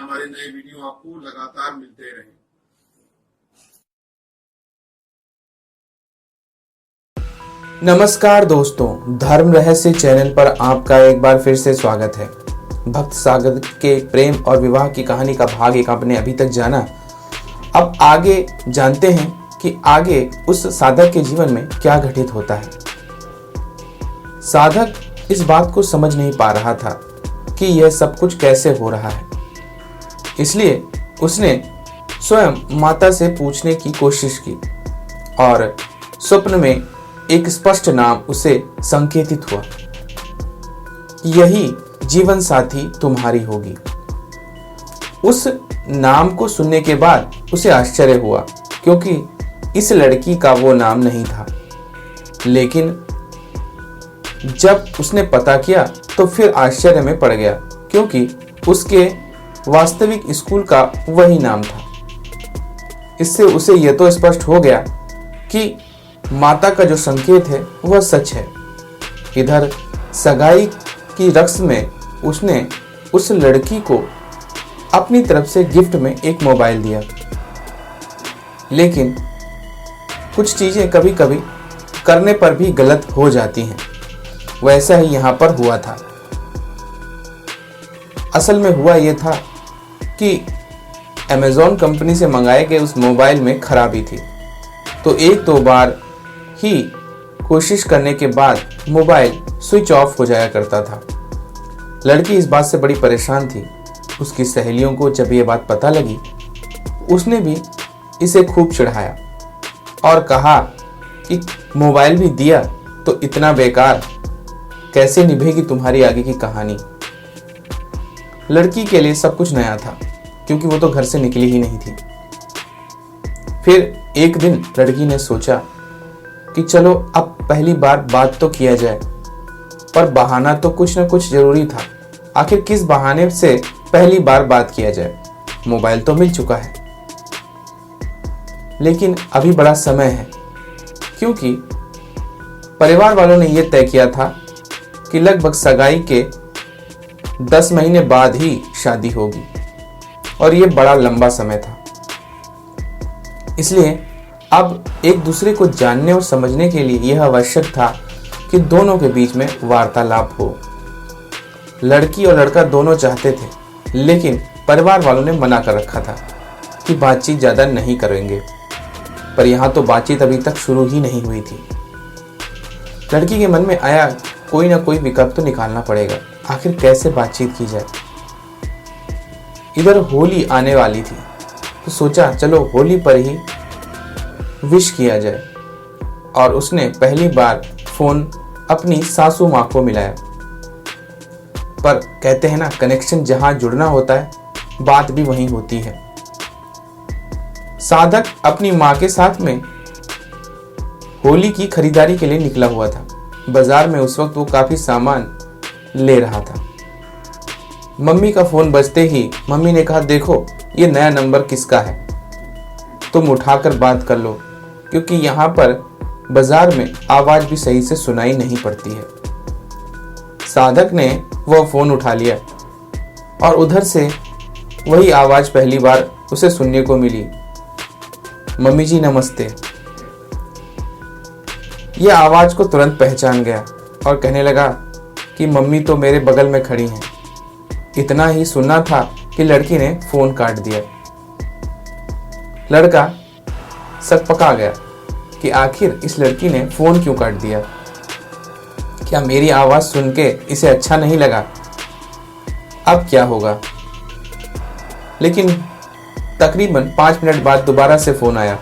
हमारे नए वीडियो आपको लगातार मिलते रहें। नमस्कार दोस्तों, धर्म रहस्य चैनल पर आपका एक बार फिर से स्वागत है। भक्त सागर के प्रेम और विवाह की कहानी का भाग एक आपने अभी तक जाना। अब आगे जानते हैं कि आगे उस साधक के जीवन में क्या घटित होता है। साधक इस बात को समझ नहीं पा रहा था कि यह सब कुछ कैसे हो रहा है, इसलिए उसने स्वयं माता से पूछने की कोशिश की और स्वप्न में एक स्पष्ट नाम उसे संकेतित हुआ, यही जीवन साथी तुम्हारी होगी। उस नाम को सुनने के बाद उसे आश्चर्य हुआ, क्योंकि इस लड़की का वो नाम नहीं था। लेकिन जब उसने पता किया तो फिर आश्चर्य में पड़ गया, क्योंकि उसके वास्तविक स्कूल का वही नाम था। इससे उसे यह तो स्पष्ट हो गया कि माता का जो संकेत है वह सच है। इधर सगाई की रस्म में उसने उस लड़की को अपनी तरफ से गिफ्ट में एक मोबाइल दिया। लेकिन कुछ चीजें कभी कभी करने पर भी गलत हो जाती हैं। वैसा ही यहाँ पर हुआ था। असल में हुआ यह था कि अमेज़न कंपनी से मंगाए गए उस मोबाइल में खराबी थी, तो एक दो बार ही कोशिश करने के बाद मोबाइल स्विच ऑफ हो जाया करता था। लड़की इस बात से बड़ी परेशान थी। उसकी सहेलियों को जब ये बात पता लगी, उसने भी इसे खूब चिढ़ाया और कहा कि मोबाइल भी दिया तो इतना बेकार, कैसे निभेगी तुम्हारी आगे की कहानी। लड़की के लिए सब कुछ नया था, क्योंकि वो तो घर से निकली ही नहीं थी। फिर एक दिन लड़की ने सोचा कि चलो अब पहली बार बात तो किया जाए, पर बहाना तो कुछ न कुछ जरूरी था। आखिर किस बहाने से पहली बार बात किया जाए? मोबाइल तो मिल चुका है। लेकिन अभी बड़ा समय है, क्योंकि परिवार वालों ने यह तय किया था कि लगभग सगाई के 10 महीने बाद ही शादी होगी, और यह बड़ा लंबा समय था। इसलिए अब एक दूसरे को जानने और समझने के लिए यह आवश्यक था कि दोनों के बीच में वार्तालाप हो। लड़की और लड़का दोनों चाहते थे, लेकिन परिवार वालों ने मना कर रखा था कि बातचीत ज़्यादा नहीं करेंगे। पर यहाँ तो बातचीत अभी तक शुरू ही नहीं हुई थी। लड़की के मन में आया कोई ना कोई विकल्प तो निकालना पड़ेगा, आखिर कैसे बातचीत की जाए। इधर होली आने वाली थी, तो सोचा चलो होली पर ही विश किया जाए, और उसने पहली बार फोन अपनी सासू माँ को मिलाया। पर कहते हैं ना, कनेक्शन जहां जुड़ना होता है, बात भी वहीं होती है। साधक अपनी माँ के साथ में होली की खरीदारी के लिए निकला हुआ था। बाजार में उस वक्त वो काफी सामान ले रहा था। मम्मी का फोन बजते ही मम्मी ने कहा, देखो ये नया नंबर किसका है, तुम उठाकर बात कर लो, क्योंकि यहाँ पर बाजार में आवाज भी सही से सुनाई नहीं पड़ती है। साधक ने वह फोन उठा लिया और उधर से वही आवाज पहली बार उसे सुनने को मिली, मम्मी जी नमस्ते। यह आवाज को तुरंत पहचान गया और कहने लगा कि मम्मी तो मेरे बगल में खड़ी हैं। इतना ही सुनना था कि लड़की ने फोन काट दिया। लड़का सकपका गया कि आखिर इस लड़की ने फोन क्यों काट दिया। क्या मेरी आवाज सुन के इसे अच्छा नहीं लगा? अब क्या होगा? लेकिन तकरीबन 5 मिनट बाद दोबारा से फोन आया।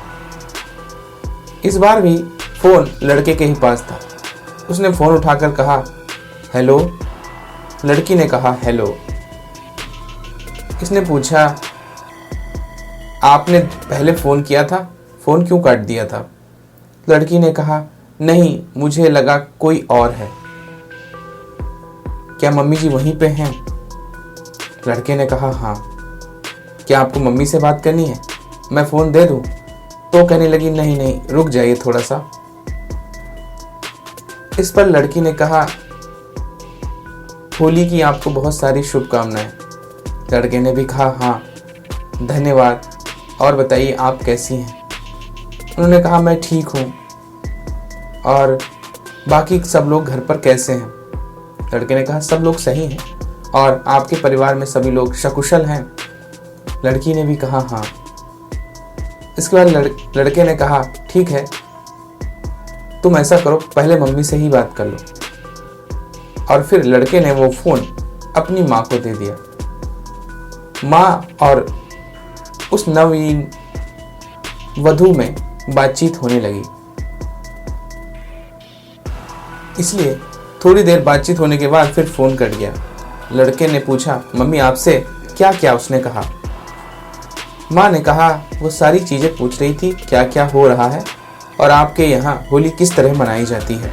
इस बार भी फोन लड़के के ही पास था। उसने फोन उठाकर कहा, हेलो। लड़की ने कहा, हेलो। इसने पूछा, आपने पहले फोन किया था, फोन क्यों काट दिया था? लड़की ने कहा, नहीं, मुझे लगा कोई और है। क्या मम्मी जी वहीं पे हैं? लड़के ने कहा, हाँ। क्या आपको मम्मी से बात करनी है? मैं फोन दे दूं? तो कहने लगी, नहीं नहीं, रुक जाइए थोड़ा सा। इस पर लड़की ने कहा, होली की आपको बहुत सारी शुभकामनाएं। लड़के ने भी कहा, हाँ धन्यवाद, और बताइए आप कैसी हैं? उन्होंने कहा, मैं ठीक हूँ, और बाकी सब लोग घर पर कैसे हैं? लड़के ने कहा, सब लोग सही हैं, और आपके परिवार में सभी लोग सकुशल हैं? लड़की ने भी कहा, हाँ। इसके बाद लड़के ने कहा, ठीक है, तुम ऐसा करो, पहले मम्मी से ही बात कर लो। और फिर लड़के ने वो फोन अपनी माँ को दे दिया। माँ और उस नवीन वधू में बातचीत होने लगी। इसलिए थोड़ी देर बातचीत होने के बाद फिर फोन कट गया। लड़के ने पूछा, मम्मी आपसे क्या क्या उसने कहा? माँ ने कहा, वो सारी चीजें पूछ रही थी, क्या क्या हो रहा है और आपके यहाँ होली किस तरह मनाई जाती है।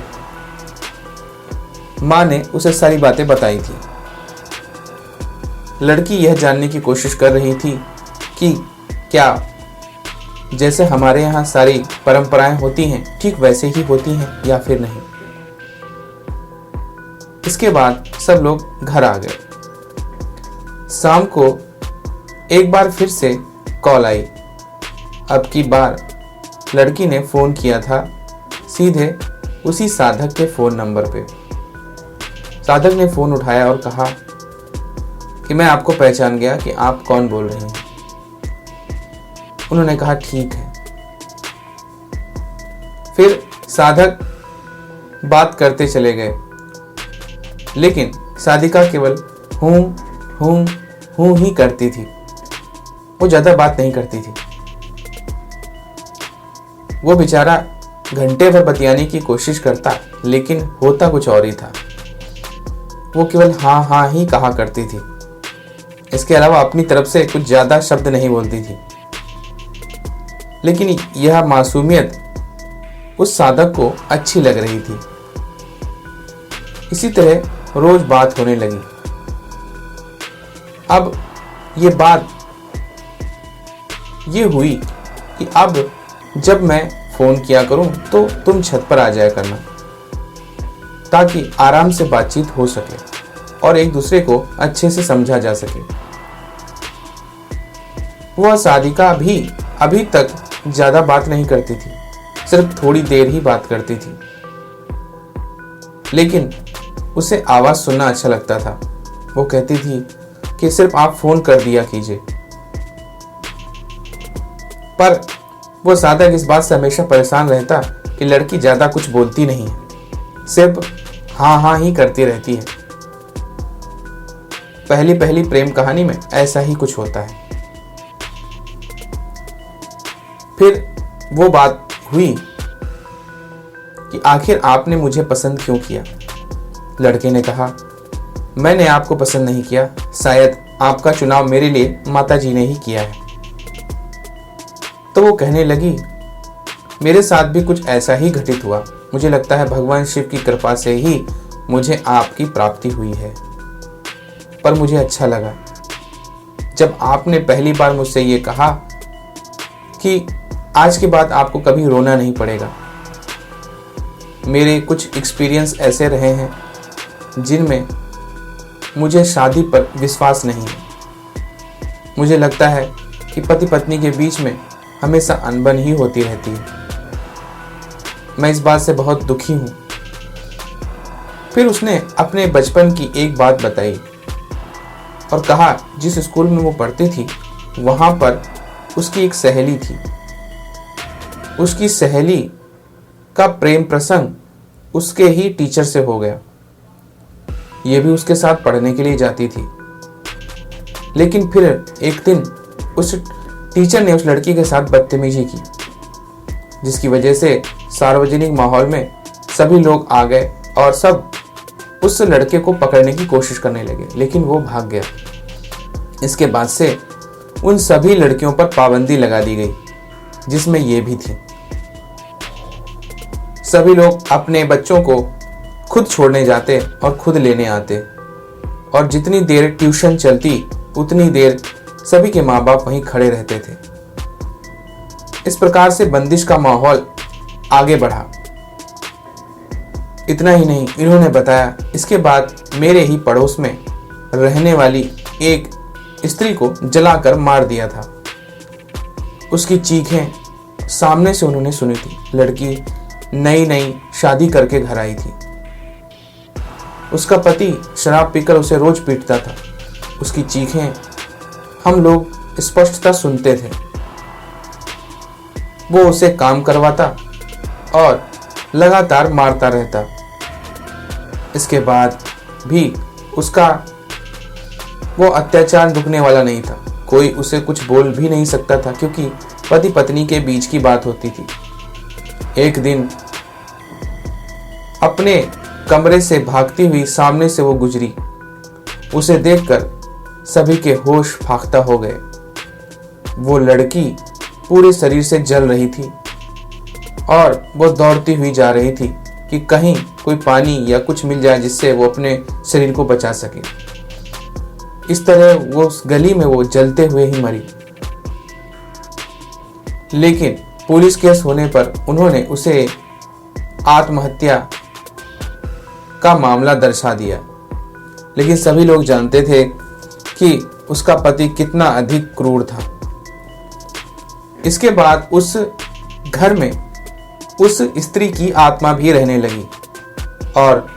माँ ने उसे सारी बातें बताई थी। लड़की यह जानने की कोशिश कर रही थी कि क्या जैसे हमारे यहाँ सारी परंपराएं होती हैं ठीक वैसे ही होती हैं या फिर नहीं। इसके बाद सब लोग घर आ गए। शाम को एक बार फिर से कॉल आई। अब की बार लड़की ने फोन किया था सीधे उसी साधक के फोन नंबर पे। साधक ने फोन उठाया और कहा कि मैं आपको पहचान गया कि आप कौन बोल रहे हैं। उन्होंने कहा, ठीक है। फिर साधक बात करते चले गए, लेकिन साधिका केवल हूं हूं हूं ही करती थी। वो ज्यादा बात नहीं करती थी। वो बेचारा घंटे भर बतियाने की कोशिश करता, लेकिन होता कुछ और ही था। वो केवल हाँ हाँ ही कहा करती थी। इसके अलावा अपनी तरफ से कुछ ज्यादा शब्द नहीं बोलती थी। लेकिन यह मासूमियत उस साधक को अच्छी लग रही थी। इसी तरह रोज बात होने लगी। अब ये बात ये हुई कि अब जब मैं फोन किया करूं तो तुम छत पर आ जाया करना, ताकि आराम से बातचीत हो सके और एक दूसरे को अच्छे से समझा जा सके। वह साधिका भी अभी तक ज्यादा बात नहीं करती थी, सिर्फ थोड़ी देर ही बात करती थी, लेकिन उसे आवाज सुनना अच्छा लगता था। वो कहती थी कि सिर्फ आप फोन कर दिया कीजिए। पर वो साधक इस बात से हमेशा परेशान रहता कि लड़की ज्यादा कुछ बोलती नहीं है, सिर्फ हाँ हाँ ही करती रहती है। पहली पहली प्रेम कहानी में ऐसा ही कुछ होता है। फिर वो बात हुई कि आखिर आपने मुझे पसंद क्यों किया? लड़के ने कहा, मैंने आपको पसंद नहीं किया, शायद आपका चुनाव मेरे लिए माताजी ने ही किया है। तो वो कहने लगी, मेरे साथ भी कुछ ऐसा ही घटित हुआ। मुझे लगता है भगवान शिव की कृपा से ही मुझे आपकी प्राप्ति हुई है। पर मुझे अच्छा लगा जब आपने पहली बार मुझसे ये कहा कि आज के बाद आपको कभी रोना नहीं पड़ेगा। मेरे कुछ एक्सपीरियंस ऐसे रहे हैं जिनमें मुझे शादी पर विश्वास नहीं है। मुझे लगता है कि पति पत्नी के बीच में हमेशा अनबन ही होती रहती है। मैं इस बात से बहुत दुखी हूं। फिर उसने अपने बचपन की एक बात बताई और कहा, जिस स्कूल में वो पढ़ती थी वहां पर उसकी एक सहेली थी। उसकी सहेली का प्रेम प्रसंग उसके ही टीचर से हो गया। ये भी उसके साथ पढ़ने के लिए जाती थी, लेकिन फिर एक दिन उस टीचर ने उस लड़की के साथ बदतमीजी की, जिसकी वजह से सार्वजनिक माहौल में सभी लोग आ गए और सब उस लड़के को पकड़ने की कोशिश करने लगे, लेकिन वो भाग गया। इसके बाद से उन सभी लड़कियों पर पाबंदी लगा दी गई, जिसमें ये भी थी। सभी लोग अपने बच्चों को खुद छोड़ने जाते और खुद लेने आते, और जितनी देर ट्यूशन चलती उतनी देर सभी के माँ बाप वहीं खड़े रहते थे। इस प्रकार से बंदिश का माहौल आगे बढ़ा। इतना ही नहीं, इन्होंने बताया इसके बाद मेरे ही पड़ोस में रहने वाली एक स्त्री को जलाकर मार दिया था। उसकी चीखें सामने से उन्होंने सुनी थी। लड़की नई नई शादी करके घर आई थी। उसका पति शराब पीकर उसे रोज पीटता था। उसकी चीखें हम लोग स्पष्टता सुनते थे। वो उसे काम करवाता और लगातार मारता रहता। इसके बाद भी उसका वो अत्याचार रुकने वाला नहीं था। कोई उसे कुछ बोल भी नहीं सकता था, क्योंकि पति पत्नी के बीच की बात होती थी। एक दिन अपने कमरे से भागती हुई सामने से वो गुजरी। उसे देखकर सभी के होश फाख्ता हो गए। वो लड़की पूरे शरीर से जल रही थी और वो दौड़ती हुई जा रही थी कि कहीं कोई पानी या कुछ मिल जाए जिससे वो अपने शरीर को बचा सके। इस तरह वो उस गली में वो जलते हुए ही मरी। लेकिन पुलिस केस होने पर उन्होंने उसे आत्महत्या का मामला दर्शा दिया। लेकिन सभी लोग जानते थे कि उसका पति कितना अधिक क्रूर था। इसके बाद उस घर में उस स्त्री की आत्मा भी रहने लगी और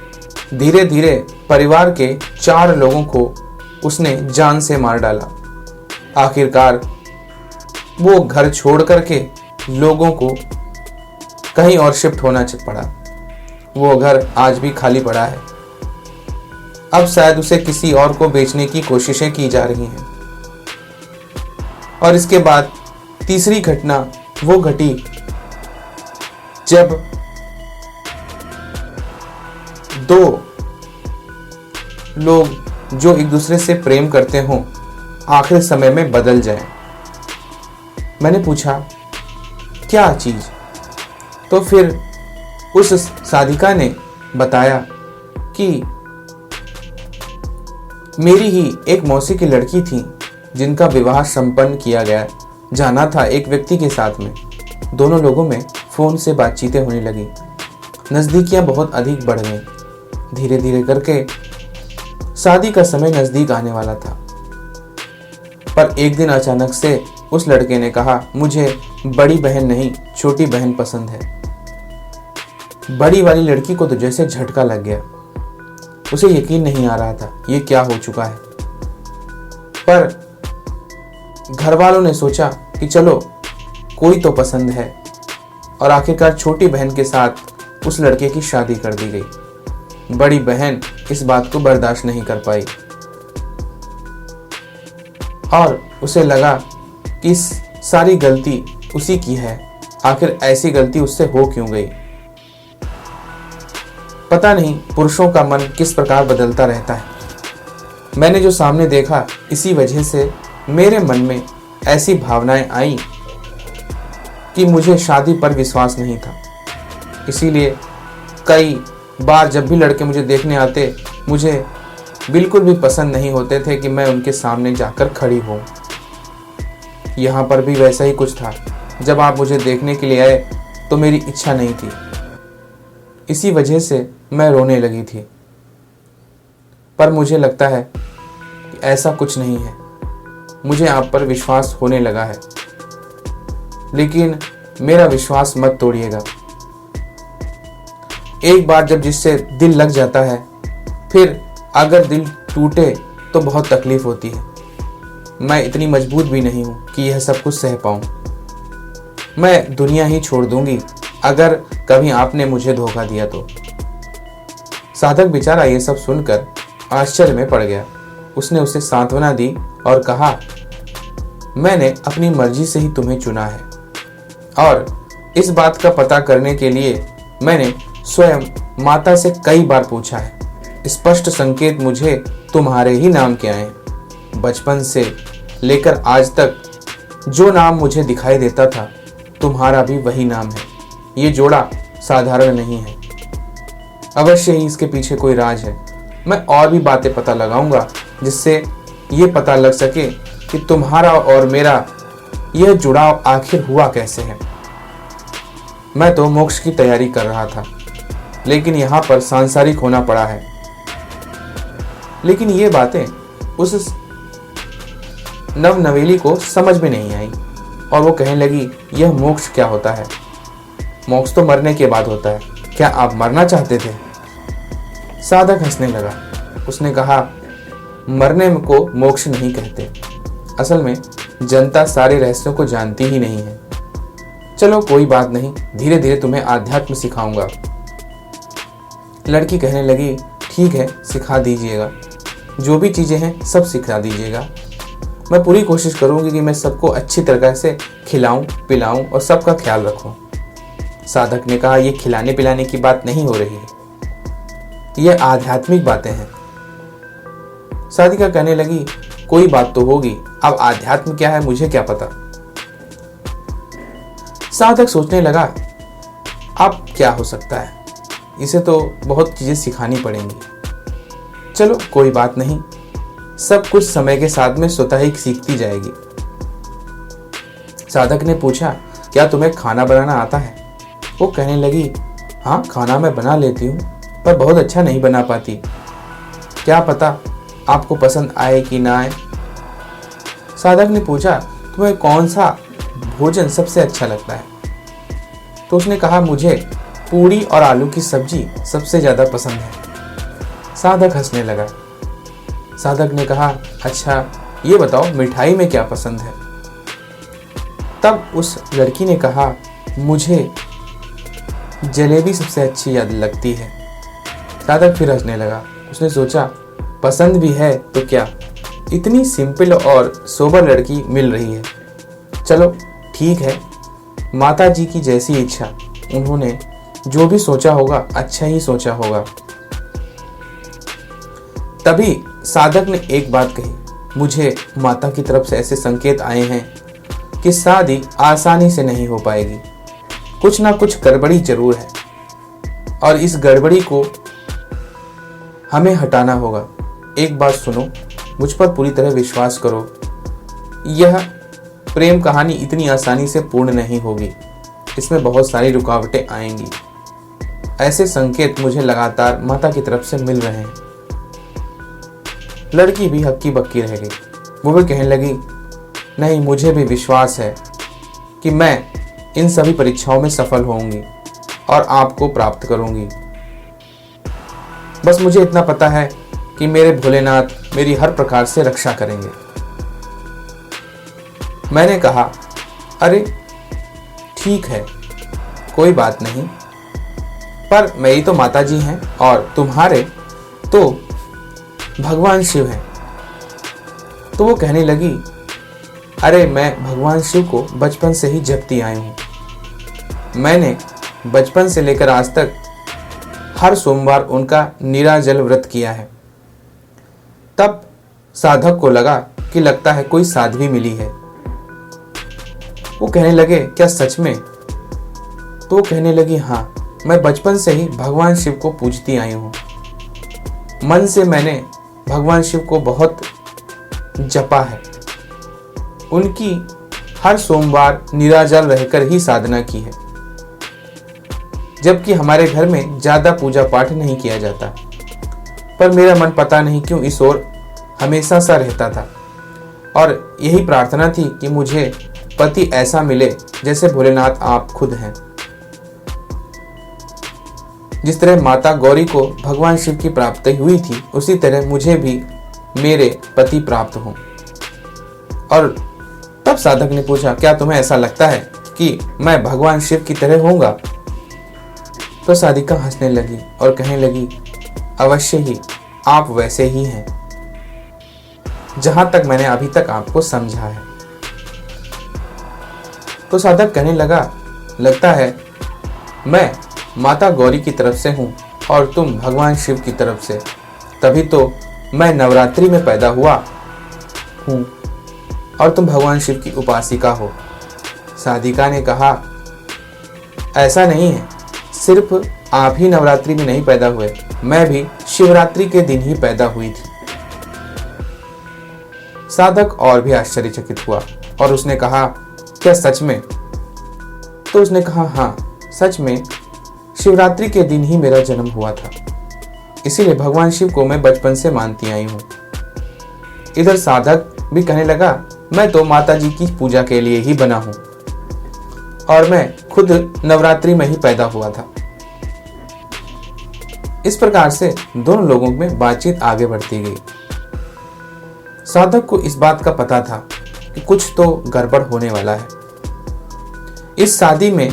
धीरे धीरे परिवार के 4 लोगों को उसने जान से मार डाला। आखिरकार वो घर छोड़ करके लोगों को कहीं और शिफ्ट होना पड़ा। वो घर आज भी खाली पड़ा है। अब शायद उसे किसी और को बेचने की कोशिशें की जा रही हैं। और इसके बाद तीसरी घटना वो घटी जब 2 लोग जो एक दूसरे से प्रेम करते हों आखिरी समय में बदल जाएं। मैंने पूछा क्या चीज? तो फिर उस साधिका ने बताया कि मेरी ही एक मौसी की लड़की थी जिनका विवाह संपन्न किया गया जाना था एक व्यक्ति के साथ में। दोनों लोगों में फोन से बातचीतें होने लगी। नजदीकियां बहुत अधिक बढ़ गईं। धीरे धीरे करके शादी का समय नजदीक आने वाला था। पर एक दिन अचानक से उस लड़के ने कहा, मुझे बड़ी बहन नहीं छोटी बहन पसंद है। बड़ी वाली लड़की को तो जैसे झटका लग गया। उसे यकीन नहीं आ रहा था ये क्या हो चुका है। पर घर वालों ने सोचा कि चलो कोई तो पसंद है और आखिरकार छोटी बहन के साथ उस लड़के की शादी कर दी गई। बड़ी बहन इस बात को बर्दाश्त नहीं कर पाई और उसे लगा कि सारी गलती उसी की है। आखिर ऐसी गलती उससे हो क्यों गई? पता नहीं पुरुषों का मन किस प्रकार बदलता रहता है। मैंने जो सामने देखा इसी वजह से मेरे मन में ऐसी भावनाएं आई कि मुझे शादी पर विश्वास नहीं था। इसीलिए कई बार जब भी लड़के मुझे देखने आते मुझे बिल्कुल भी पसंद नहीं होते थे कि मैं उनके सामने जाकर खड़ी हूं। यहाँ पर भी वैसा ही कुछ था। जब आप मुझे देखने के लिए आए तो मेरी इच्छा नहीं थी। इसी वजह से मैं रोने लगी थी। पर मुझे लगता है कि ऐसा कुछ नहीं है। मुझे आप पर विश्वास होने लगा है, लेकिन मेरा विश्वास मत तोड़िएगा। एक बार जब जिससे दिल लग जाता है, फिर अगर दिल टूटे तो बहुत तकलीफ होती है। मैं इतनी मजबूत भी नहीं हूं कि यह सब कुछ सह पाऊं। मैं दुनिया ही छोड़ दूंगी अगर कभी आपने मुझे धोखा दिया तो। साधक बेचारा ये सब सुनकर आश्चर्य में पड़ गया। उसने उसे सांत्वना दी और कहा, मैंने अपनी मर्जी से ही तुम्हें चुना है और इस बात का पता करने के लिए मैंने स्वयं माता से कई बार पूछा है। स्पष्ट संकेत मुझे तुम्हारे ही नाम के आए। बचपन से लेकर आज तक जो नाम मुझे दिखाई देता था तुम्हारा भी वही नाम है। ये जोड़ा साधारण नहीं है। अवश्य ही इसके पीछे कोई राज है। मैं और भी बातें पता लगाऊंगा जिससे ये पता लग सके कि तुम्हारा और मेरा यह जुड़ाव आखिर हुआ कैसे है। मैं तो मोक्ष की तैयारी कर रहा था, लेकिन यहाँ पर सांसारिक होना पड़ा है। लेकिन ये बातें उस नवनवेली को समझ में नहीं आई और वो कहने लगी, यह मोक्ष क्या होता है? मोक्ष तो मरने के बाद होता है। क्या आप मरना चाहते थे? साधक हंसने लगा। उसने कहा, मरने को मोक्ष नहीं कहते। असल में जनता सारे रहस्यों को जानती ही नहीं है। चलो कोई बात नहीं, धीरे धीरे तुम्हें आध्यात्म सिखाऊंगा। लड़की कहने लगी, ठीक है, सिखा दीजिएगा। जो भी चीजें हैं सब सिखा दीजिएगा। मैं पूरी कोशिश करूंगी कि मैं सबको अच्छी तरह से खिलाऊं, पिलाऊं और सबका ख्याल रखूं। साधक ने कहा, यह खिलाने पिलाने की बात नहीं हो रही है, यह आध्यात्मिक बातें हैं। साधिका कहने लगी, कोई बात तो होगी, अब आध्यात्म क्या है मुझे क्या पता। साधक सोचने लगा, अब क्या हो सकता है, इसे तो बहुत चीजें सिखानी पड़ेंगी। चलो कोई बात नहीं, सब कुछ समय के साथ में स्वतः ही सीखती जाएगी। साधक ने पूछा, क्या तुम्हें खाना बनाना आता है? वो कहने लगी, हाँ खाना मैं बना लेती हूँ, पर बहुत अच्छा नहीं बना पाती। क्या पता आपको पसंद आए कि ना आए। साधक ने पूछा, तुम्हें कौन सा भोजन सबसे अच्छा लगता है? तो उसने कहा, मुझे पूरी और आलू की सब्जी सबसे ज्यादा पसंद है। साधक हंसने लगा। साधक ने कहा, अच्छा ये बताओ मिठाई में क्या पसंद है? तब उस लड़की ने कहा, मुझे जलेबी सबसे अच्छी याद लगती है। साधक फिर हंसने लगा। उसने सोचा, पसंद भी है तो क्या, इतनी सिंपल और सोबर लड़की मिल रही है। चलो ठीक है, माता जी की जैसी इच्छा, उन्होंने जो भी सोचा होगा अच्छा ही सोचा होगा। तभी साधक ने एक बात कही, मुझे माता की तरफ से ऐसे संकेत आए हैं कि शादी आसानी से नहीं हो पाएगी, कुछ ना कुछ गड़बड़ी जरूर है और इस गड़बड़ी को हमें हटाना होगा। एक बात सुनो, मुझ पर पूरी तरह विश्वास करो, यह प्रेम कहानी इतनी आसानी से पूर्ण नहीं होगी, इसमें बहुत सारी रुकावटें आएंगी। ऐसे संकेत मुझे लगातार माता की तरफ से मिल रहे हैं। लड़की भी हक्की बक्की रह गई। वो भी कहने लगी, नहीं मुझे भी विश्वास है कि मैं इन सभी परीक्षाओं में सफल होऊंगी और आपको प्राप्त करूंगी। बस मुझे इतना पता है कि मेरे भोलेनाथ मेरी हर प्रकार से रक्षा करेंगे। मैंने कहा, अरे ठीक है, कोई बात नहीं, पर मेरी तो माता जी हैं और तुम्हारे तो भगवान शिव हैं। तो वो कहने लगी, अरे मैं भगवान शिव को बचपन से ही जपती आई हूँ। मैंने बचपन से लेकर आज तक हर सोमवार उनका निराजल व्रत किया है। तब साधक को लगा कि लगता है कोई साध्वी मिली है। वो कहने लगे, क्या सच में? तो वो कहने लगी, हाँ मैं बचपन से ही भगवान शिव को पूजती आई हूँ। मन से मैंने भगवान शिव को बहुत जपा है, उनकी हर सोमवार निराजल रहकर ही साधना की है, जबकि हमारे घर में ज्यादा पूजा पाठ नहीं किया जाता। पर मेरा मन पता नहीं क्यों इस ओर हमेशा सा रहता था और यही प्रार्थना थी कि मुझे पति ऐसा मिले जैसे भोलेनाथ आप खुद हैं। जिस तरह माता गौरी को भगवान शिव की प्राप्ति हुई थी, उसी तरह मुझे भी मेरे पति प्राप्त हों। और तब साधक ने पूछा, क्या तुम्हें ऐसा लगता है कि मैं भगवान शिव की तरह होऊंगा? तो साधिका हंसने लगी और कहने लगी, अवश्य ही आप वैसे ही हैं, जहां तक मैंने अभी तक आपको समझा है। तो साधक कहने लगा, लगता है मैं माता गौरी की तरफ से हूं और तुम भगवान शिव की तरफ से, तभी तो मैं नवरात्रि में पैदा हुआ हूं और तुम भगवान शिव की उपासिका हो। साधिका ने कहा, ऐसा नहीं है, सिर्फ आप ही नवरात्रि में नहीं पैदा हुए, मैं भी शिवरात्रि के दिन ही पैदा हुई थी। साधक और भी आश्चर्यचकित हुआ और उसने कहा, क्या सच में? तो उसने कहा, हाँ सच में, शिवरात्रि के दिन ही मेरा जन्म हुआ था, इसीलिए भगवान शिव को मैं बचपन से मानती आई हूँ। इधर साधक भी कहने लगा, मैं तो माता जी की पूजा के लिए ही बना हूं और मैं खुद नवरात्रि में ही पैदा हुआ था। इस प्रकार से दोनों लोगों में बातचीत आगे बढ़ती गई। साधक को इस बात का पता था कि कुछ तो गड़बड़ होने वाला है। इस शादी में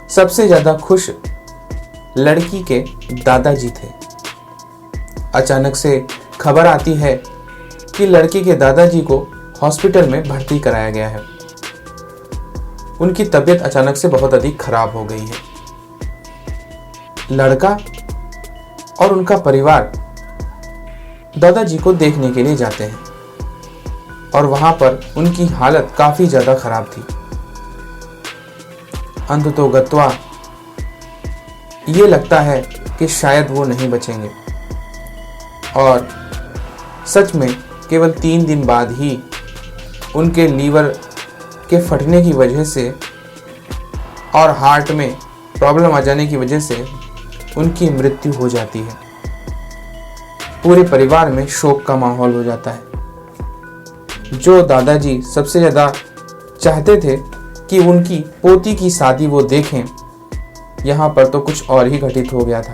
सबसे ज्यादा खुश लड़की के दादाजी थे। अचानक से खबर आती है कि लड़की के दादाजी को हॉस्पिटल में भर्ती कराया गया है। उनकी तबीयत अचानक से बहुत अधिक खराब हो गई है। लड़का और उनका परिवार दादाजी को देखने के लिए जाते हैं और वहां पर उनकी हालत काफी ज्यादा खराब थी। अंततोगत्वा ये लगता है कि शायद वो नहीं बचेंगे और सच में केवल 3 दिन बाद ही उनके लीवर के फटने की वजह से और हार्ट में प्रॉब्लम आ जाने की वजह से उनकी मृत्यु हो जाती है। पूरे परिवार में शोक का माहौल हो जाता है। जो दादाजी सबसे ज़्यादा चाहते थे कि उनकी पोती की शादी वो देखें, यहाँ पर तो कुछ और ही घटित हो गया था।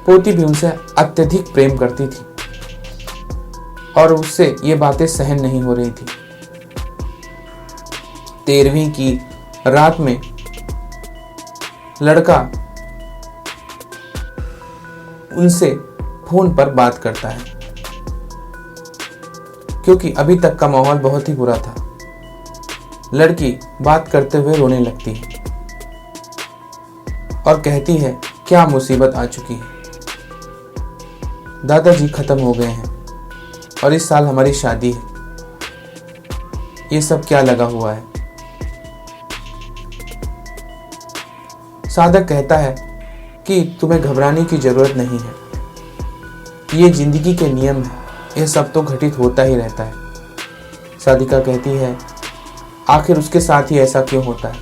पोती भी उनसे अत्यधिक प्रेम करती थी और उससे ये बातें सहन नहीं हो रही थी। 13वीं की रात में लड़का उनसे फोन पर बात करता है, क्योंकि अभी तक का माहौल बहुत ही बुरा था। लड़की बात करते हुए रोने लगती है और कहती है, क्या मुसीबत आ चुकी है, दादाजी खत्म हो गए हैं और इस साल हमारी शादी है, ये सब क्या लगा हुआ है। साधक कहता है कि तुम्हें घबराने की जरूरत नहीं है, ये जिंदगी के नियम है, यह सब तो घटित होता ही रहता है। साधिका कहती है, आखिर उसके साथ ही ऐसा क्यों होता है,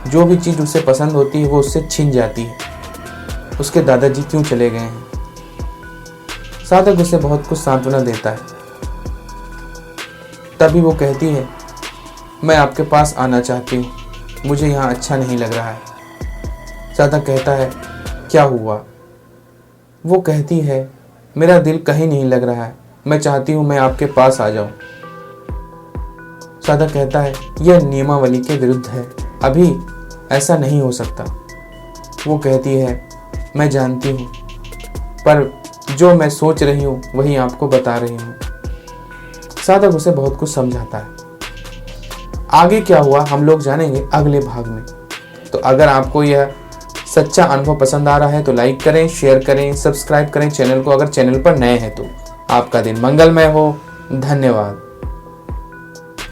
जो भी चीज उसे पसंद होती है वो उससे छिन जाती है, उसके दादाजी क्यों चले गए हैं। साधक उसे बहुत कुछ सांत्वना देता है। तभी वो कहती है, मैं आपके पास आना चाहती हूँ, मुझे यहाँ अच्छा नहीं लग रहा है। साधक कहता है, क्या हुआ। वो कहती है, मेरा दिल कहीं नहीं लग रहा है, मैं चाहती हूँ मैं आपके पास आ जाऊं। साधक कहता है, यह नियमावली के विरुद्ध है, अभी ऐसा नहीं हो सकता। वो कहती है, मैं जानती हूँ, पर जो मैं सोच रही हूँ वही आपको बता रही हूँ। साधक उसे बहुत कुछ समझाता है। आगे क्या हुआ हम लोग जानेंगे अगले भाग में। तो अगर आपको यह सच्चा अनुभव पसंद आ रहा है तो लाइक करें, शेयर करें, सब्सक्राइब करें चैनल को। अगर चैनल पर नए हैं तो आपका दिन मंगलमय हो। धन्यवाद।